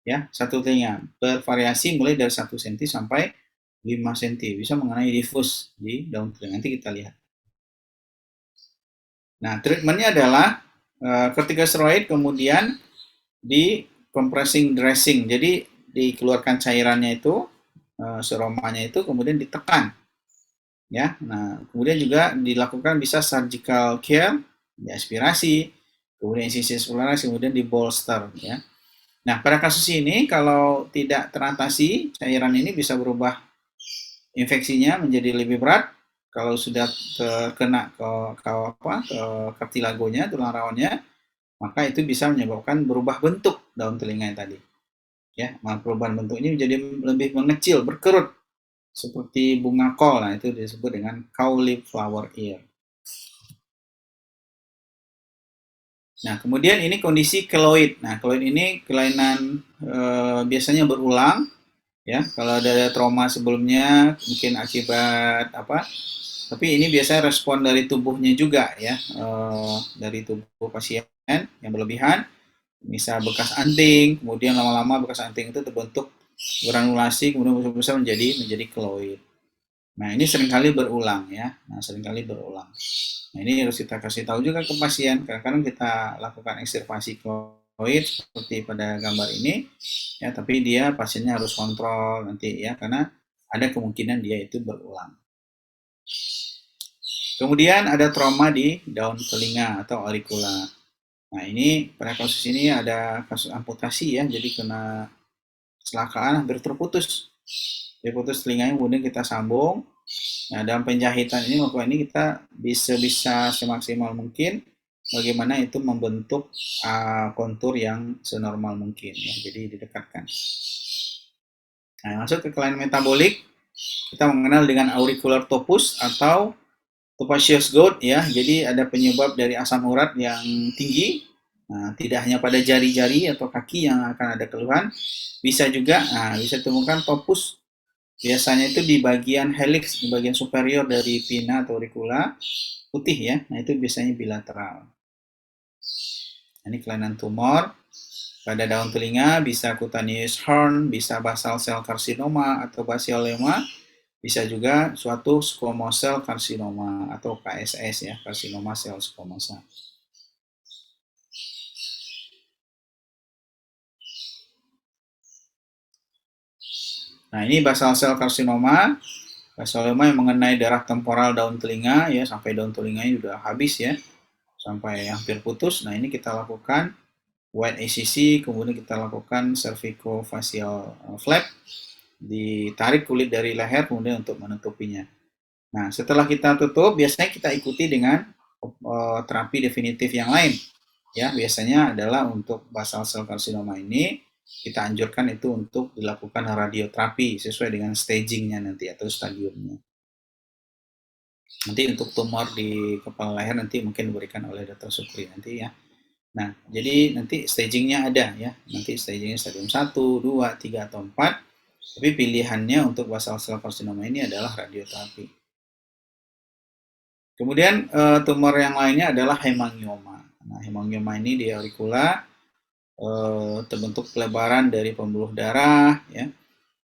ya, satu telinga bervariasi mulai dari 1 cm sampai 5 cm, bisa mengenai difus di daun telinga. Nanti kita lihat. Nah, treatmentnya adalah corticosteroid, kemudian di compressing dressing. Jadi dikeluarkan cairannya itu, seromanya itu, kemudian ditekan. Ya, nah kemudian juga dilakukan bisa surgical care, diaspirasi, kemudian insisi eksplorasi, kemudian di bolster. Ya. Nah, pada kasus ini kalau tidak teratasi, cairan ini bisa berubah infeksinya menjadi lebih berat, kalau sudah kena ke kartilagonya, tulang rawannya, maka itu bisa menyebabkan berubah bentuk daun telinga yang tadi. Ya, perubahan bentuknya menjadi lebih mengecil, berkerut seperti bunga kol. Nah, itu disebut dengan cauliflower ear. Nah, kemudian ini kondisi keloid. Nah, keloid ini kelainan biasanya berulang, ya. Kalau ada trauma sebelumnya, mungkin akibat apa? Tapi ini biasanya respon dari tubuhnya juga, ya, dari tubuh pasien yang berlebihan. Misal bekas anting, kemudian lama-lama bekas anting itu terbentuk granulasi, kemudian besar-besar menjadi keloid. Nah, ini seringkali berulang, ya. Nah, seringkali berulang. Nah, ini harus kita kasih tahu juga ke pasien. Kadang-kadang kita lakukan ekstirpasi keloid seperti pada gambar ini, ya, tapi dia pasiennya harus kontrol nanti, ya, karena ada kemungkinan dia itu berulang. Kemudian ada trauma di daun telinga atau auricula. Nah, ini pada kasus ini ada kasus amputasi, ya, jadi kena kecelakaan hampir terputus. Terputus telinganya, kemudian kita sambung. Nah, dalam penjahitan ini, maka ini kita bisa semaksimal mungkin bagaimana itu membentuk kontur yang senormal mungkin, ya. Jadi didekatkan. Nah, masuk ke kelainan metabolik, kita mengenal dengan auricular topus atau Topacious gout, ya. Jadi ada penyebab dari asam urat yang tinggi. Nah, tidak hanya pada jari-jari atau kaki yang akan ada keluhan, bisa juga bisa ditemukan topus. Biasanya itu di bagian helix, di bagian superior dari pinna atau auricula, putih, ya. Nah, itu biasanya bilateral. Ini kelainan tumor pada daun telinga, bisa cutaneous horn, bisa basal cell carcinoma atau basiolema. Bisa juga suatu squamous cell carcinoma atau KSS, ya, karsinoma sel squamosa. Nah, ini basal cell carcinoma, basiolema yang mengenai darah temporal daun telinga, ya, sampai daun telinganya sudah habis, ya, sampai hampir putus. Nah, ini kita lakukan wide ACC, kemudian kita lakukan cervicofacial flap, ditarik kulit dari leher kemudian untuk menutupinya. Nah, setelah kita tutup, biasanya kita ikuti dengan terapi definitif yang lain. Ya, biasanya adalah untuk basal cell carcinoma ini kita anjurkan itu untuk dilakukan radioterapi sesuai dengan stagingnya nanti atau stadiumnya. Nanti untuk tumor di kepala leher nanti mungkin diberikan oleh Dr. Sukri nanti, ya. Nah, jadi nanti stagingnya ada, ya. Nanti stagingnya stadium 1, 2, 3, atau 4. Tapi pilihannya untuk basal cell carcinoma ini adalah radioterapi. Kemudian tumor yang lainnya adalah hemangioma. Nah, hemangioma ini di auricula terbentuk pelebaran dari pembuluh darah, ya.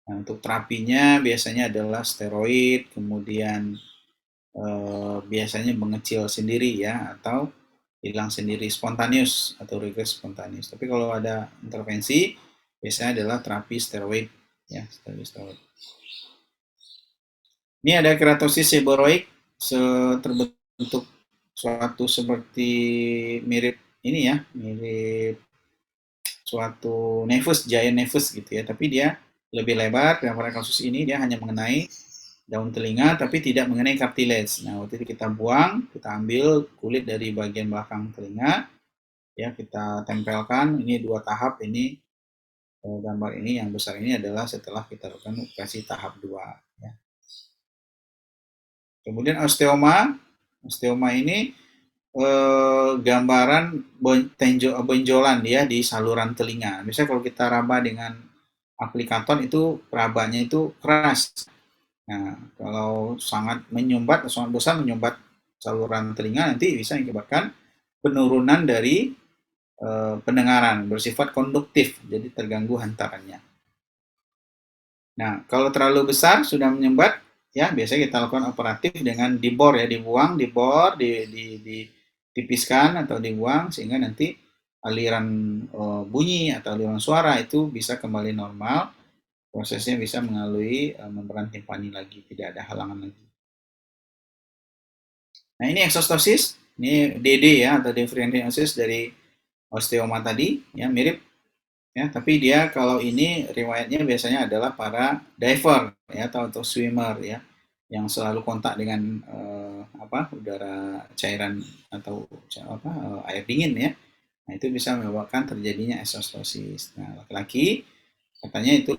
Nah, untuk terapinya biasanya adalah steroid, kemudian biasanya mengecil sendiri, ya, atau hilang sendiri spontaneous atau regres spontaneous. Tapi kalau ada intervensi biasanya adalah terapi steroid, ya, steroid. Ini ada keratosis seborrheic terbentuk suatu seperti mirip ini, ya, mirip suatu nevus, giant nevus gitu, ya, tapi dia lebih lebar. Dan pada kasus ini dia hanya mengenai daun telinga tapi tidak mengenai cartilage. Nah, waktu itu kita buang, kita ambil kulit dari bagian belakang telinga, ya, kita tempelkan. Ini 2 tahap. Ini gambar ini yang besar ini adalah setelah kita lakukan operasi tahap 2, ya. Kemudian osteoma. Osteoma ini gambaran benjolan, ya, di saluran telinga. Misalnya kalau kita raba dengan aplikator itu rabanya itu keras. Nah, kalau sangat menyumbat, sangat besar menyumbat saluran telinga, nanti bisa mengakibatkan penurunan dari pendengaran, bersifat konduktif, jadi terganggu hantarannya. Nah, kalau terlalu besar sudah menyumbat, ya, biasanya kita lakukan operatif dengan dibor, ya, dibuang, dibor, ditipiskan atau dibuang sehingga nanti aliran bunyi atau aliran suara itu bisa kembali normal. Prosesnya bisa melalui membran timpani lagi, tidak ada halangan lagi. Nah, ini eksostosis, ini DD, ya, atau differentiasis dari osteoma tadi, ya, mirip, ya, tapi dia kalau ini riwayatnya biasanya adalah para diver, ya, atau swimmer, ya. yang selalu kontak dengan udara cairan atau air dingin ya. Nah, itu bisa menyebabkan terjadinya esostosis. Nah, laki-laki katanya itu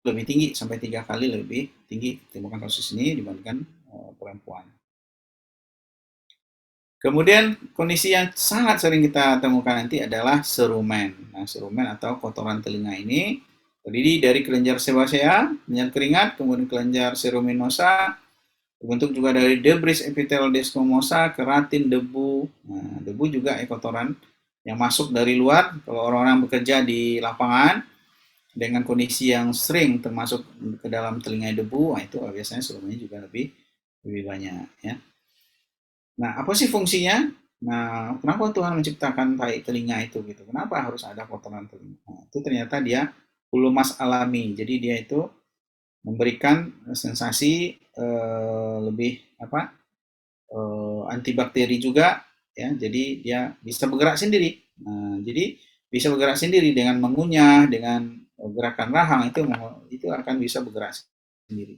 lebih tinggi, sampai 3 kali lebih tinggi ditemukan kasus ini dibandingkan perempuan. Kemudian kondisi yang sangat sering kita temukan nanti adalah serumen. Nah, serumen atau kotoran telinga ini terdiri dari kelenjar sebasea, kelenjar keringat, kemudian kelenjar seruminosa, terbentuk juga dari debris epithelial desquamosa, keratin, debu. Nah, debu juga kotoran yang masuk dari luar. Kalau orang-orang bekerja di lapangan dengan kondisi yang sering termasuk ke dalam telinga debu, nah itu biasanya serumennya juga lebih banyak ya. Nah, apa sih fungsinya? Nah, kenapa Tuhan menciptakan tai telinga itu gitu? Kenapa harus ada kotoran telinga? Nah, itu ternyata dia bulu emas alami. Jadi dia itu memberikan sensasi lebih antibakteri juga ya. Jadi dia bisa bergerak sendiri. Nah, jadi bisa bergerak sendiri dengan mengunyah, dengan gerakan rahang itu akan bisa bergerak sendiri.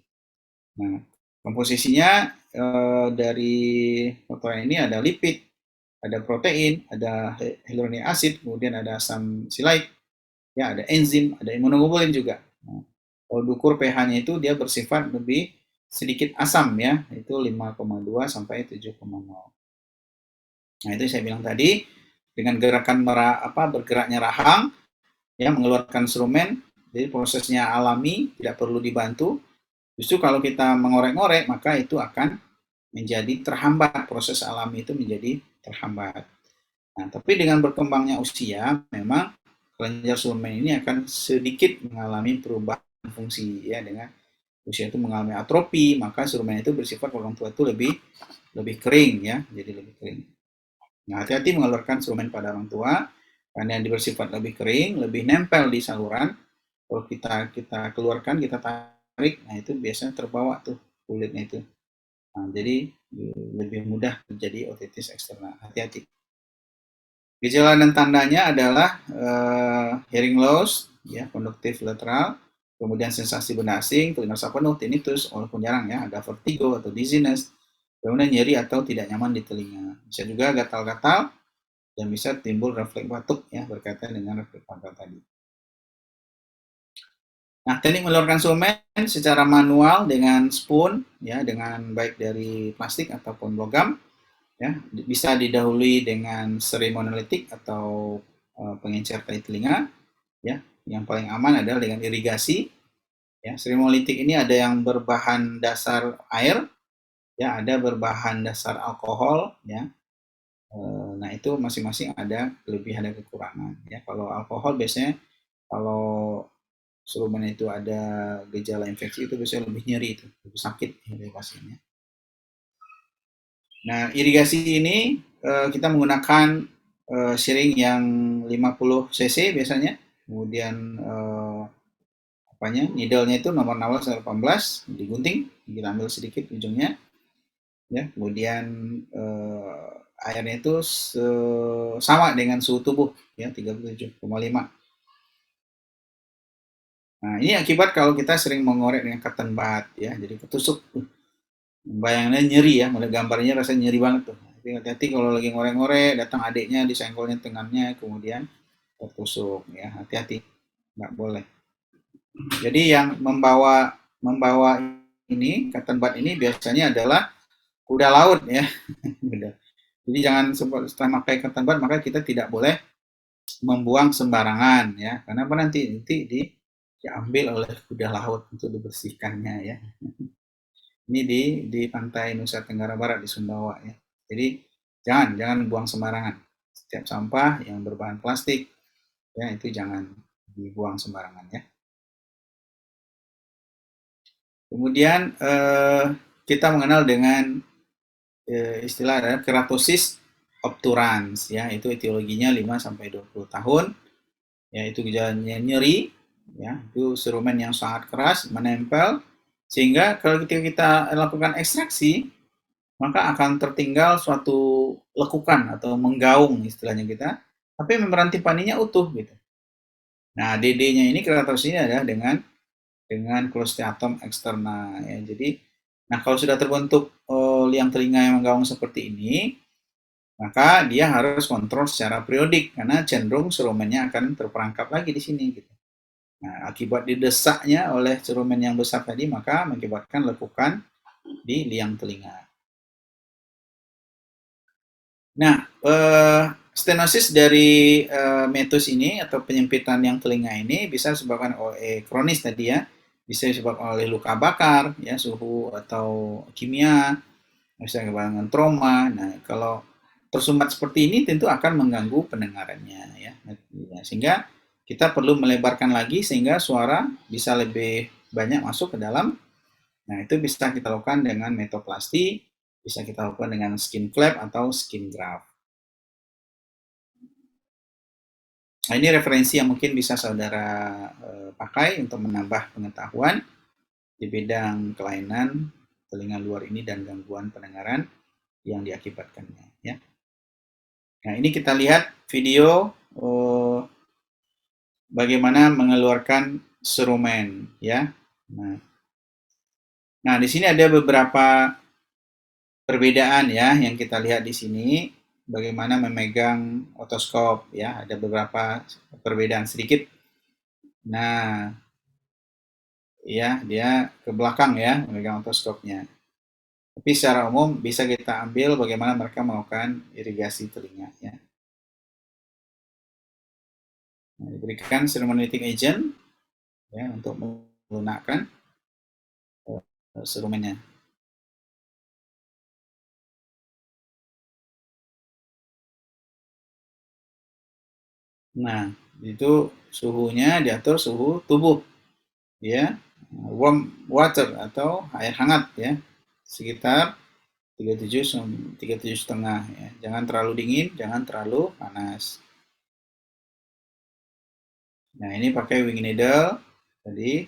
Nah, komposisinya dari kotoran ini ada lipid, ada protein, ada hyaluronic acid, kemudian ada asam silaik, ya ada enzim, ada imunoglobulin juga. Nah, kalau diukur pH-nya itu dia bersifat lebih sedikit asam ya, itu 5,2 sampai 7,0. Nah, itu saya bilang tadi dengan gerakan bergeraknya rahang ya mengeluarkan serumen, jadi prosesnya alami, tidak perlu dibantu. Justru kalau kita mengorek-ngorek maka itu akan menjadi terhambat, proses alami itu menjadi terhambat. Nah, tapi dengan berkembangnya usia, memang kelenjar serumen ini akan sedikit mengalami perubahan fungsi ya, dengan usia itu mengalami atrofi, maka serumen itu bersifat orang tua itu lebih kering ya, jadi lebih kering. Nah, hati-hati mengeluarkan serumen pada orang tua karena yang bersifat lebih kering, lebih nempel di saluran. Kalau kita keluarkan, kita tarik, nah itu biasanya terbawa tuh kulitnya itu. Nah, jadi lebih mudah terjadi otitis eksternal. Hati-hati. Gejala dan tandanya adalah hearing loss, ya, konduktif lateral, kemudian sensasi benda asing, telinga rasa penuh, tinnitus, walaupun jarang ya, ada vertigo atau dizziness, kemudian nyeri atau tidak nyaman di telinga. Bisa juga gatal-gatal dan bisa timbul refleks batuk ya berkaitan dengan refleks batuk tadi. Nah, teknik mengeluarkan serumen secara manual dengan spoon ya, dengan baik dari plastik ataupun logam ya, bisa didahului dengan seremonolitik atau pengencer tai telinga ya. Yang paling aman adalah dengan irigasi ya. Seremonolitik ini ada yang berbahan dasar air ya, ada berbahan dasar alkohol ya. Nah, itu masing-masing ada kelebihan dan kekurangan ya. Kalau alkohol biasanya kalau serumen itu ada gejala infeksi itu biasanya lebih nyeri, itu lebih sakit dari pasiennya. Nah, irigasi ini kita menggunakan syring yang 50 cc biasanya, kemudian needle-nya itu nomor 16 18 digunting, kita ambil sedikit ujungnya, ya, kemudian airnya itu sama dengan suhu tubuh, ya 37,5. Nah, ini akibat kalau kita sering mengorek dengan cotton bud, ya, jadi ketusuk, bayangannya nyeri ya, mulai gambarnya rasanya nyeri banget tuh. Tapi hati-hati kalau lagi ngorek-ngorek, datang adiknya disenggolnya tangannya, kemudian tertusuk ya, hati-hati, nggak boleh. Jadi yang membawa ini cotton bud ini biasanya adalah kuda laut ya. Jadi jangan setelah pakai cotton bud maka kita tidak boleh membuang sembarangan ya, karena apa nanti diambil oleh kuda laut untuk dibersihkannya ya. Ini di pantai Nusa Tenggara Barat di Sumbawa ya. Jadi jangan buang sembarangan. Setiap sampah yang berbahan plastik ya itu jangan dibuang sembarangan ya. Kemudian kita mengenal dengan istilah adalah keratosis obturans ya, itu etiologinya 5 sampai 20 tahun. Ya, itu gejalanya nyeri ya, itu serumen yang sangat keras menempel sehingga kalau kita lakukan ekstraksi maka akan tertinggal suatu lekukan atau menggaung istilahnya kita, tapi membran timpaninya utuh gitu. Nah, DD-nya ini keratosis ini adalah dengan clostriatum externa ya. Jadi Nah, kalau sudah terbentuk liang telinga yang menggaung seperti ini, maka dia harus kontrol secara periodik karena cenderung serumennya akan terperangkap lagi di sini gitu. Nah, akibat didesaknya oleh cerumen yang besar tadi, maka mengakibatkan lekukan di liang telinga. Nah, stenosis dari metus ini atau penyempitan yang telinga ini bisa disebabkan oleh kronis tadi ya, bisa disebabkan oleh luka bakar, ya suhu atau kimia, bisa disebabkan trauma. Nah, kalau tersumbat seperti ini tentu akan mengganggu pendengarannya ya. Sehingga kita perlu melebarkan lagi sehingga suara bisa lebih banyak masuk ke dalam. Nah, itu bisa kita lakukan dengan metoplasti, bisa kita lakukan dengan skin flap atau skin graft. Nah, ini referensi yang mungkin bisa saudara pakai untuk menambah pengetahuan di bidang kelainan telinga luar ini dan gangguan pendengaran yang diakibatkannya. Ya. Nah, ini kita lihat video bagaimana mengeluarkan serumen, ya. Nah, di sini ada beberapa perbedaan ya yang kita lihat di sini. Bagaimana memegang otoskop, ya. Ada beberapa perbedaan sedikit. Nah, ya dia ke belakang ya memegang otoskopnya. Tapi secara umum bisa kita ambil bagaimana mereka melakukan irigasi telinga ya. Nah, diberikan serum-emitting agent ya untuk menggunakan serumennya. Nah, itu suhunya diatur suhu tubuh ya. Warm water atau air hangat ya. Sekitar 37 37,5 ya. Jangan terlalu dingin, jangan terlalu panas. Nah, ini pakai wing needle tadi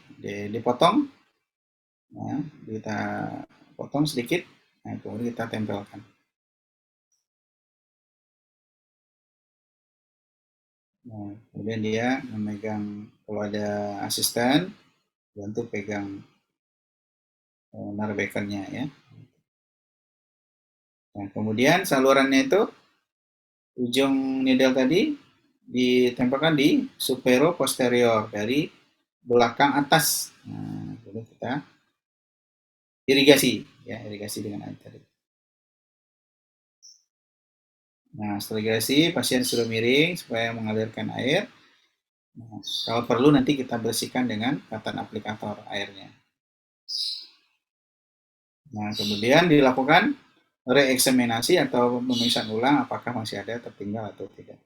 dipotong. Nah, kita potong sedikit. Nah, kemudian kita tempelkan. Nah, kemudian dia memegang, kalau ada asisten, bantu pegang narbekannya ya. Nah, kemudian salurannya itu, ujung needle tadi ditempelkan di supero posterior dari belakang atas. Nah, kemudian kita irigasi ya, irigasi dengan air tadi. Nah, setelah irigasi pasien sudah miring supaya mengalirkan air. Nah, kalau perlu nanti kita bersihkan dengan cotton aplikator airnya. Nah, kemudian dilakukan reeksaminasi atau pemeriksaan ulang apakah masih ada tertinggal atau tidak.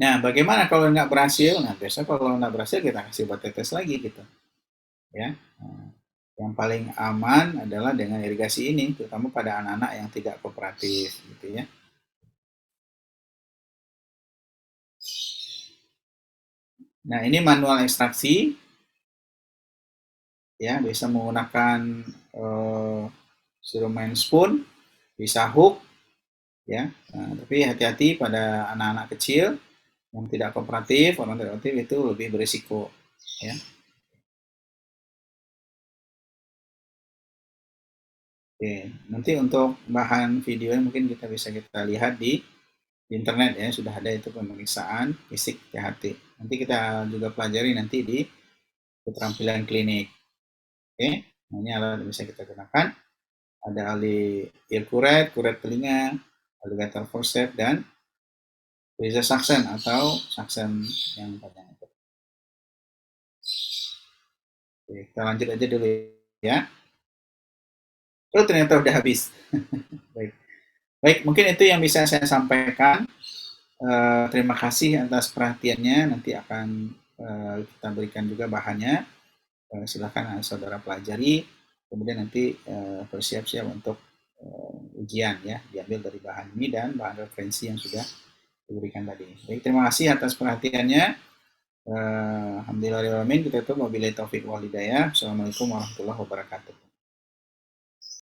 Nah, bagaimana kalau nggak berhasil? Nah, biasa kalau nggak berhasil kita kasih obat tetes lagi gitu, ya. Nah, yang paling aman adalah dengan irigasi ini, terutama pada anak-anak yang tidak kooperatif, gitu ya. Nah, ini manual ekstraksi, ya, bisa menggunakan instrumen spoon, bisa hook, ya. Nah, tapi hati-hati pada anak-anak kecil yang tidak kooperatif, orang tidak kooperatif itu lebih berisiko, ya. Oke, nanti untuk bahan videonya mungkin kita lihat di internet ya, sudah ada itu pemeriksaan fisik THT. Nanti kita juga pelajari nanti di keterampilan klinik. Oke, nah, ini alat yang bisa kita gunakan. Ada ali ear kuret, kuret telinga, alligator forceps, dan laser suction atau suction yang panjang itu. Oke, kita lanjut aja dulu ya. Oh, ternyata udah habis. Baik. Baik, mungkin itu yang bisa saya sampaikan. Terima kasih atas perhatiannya. Nanti akan kita berikan juga bahannya. Silakan saudara pelajari. Kemudian nanti bersiap-siap untuk ujian ya, diambil dari bahan ini dan bahan referensi yang sudah diberikan tadi. Baik, terima kasih atas perhatiannya. Alhamdulillahirrahmanirrahim. Kita tutup. Wabillahi taufiq wal hidayah. Assalamualaikum warahmatullahi wabarakatuh.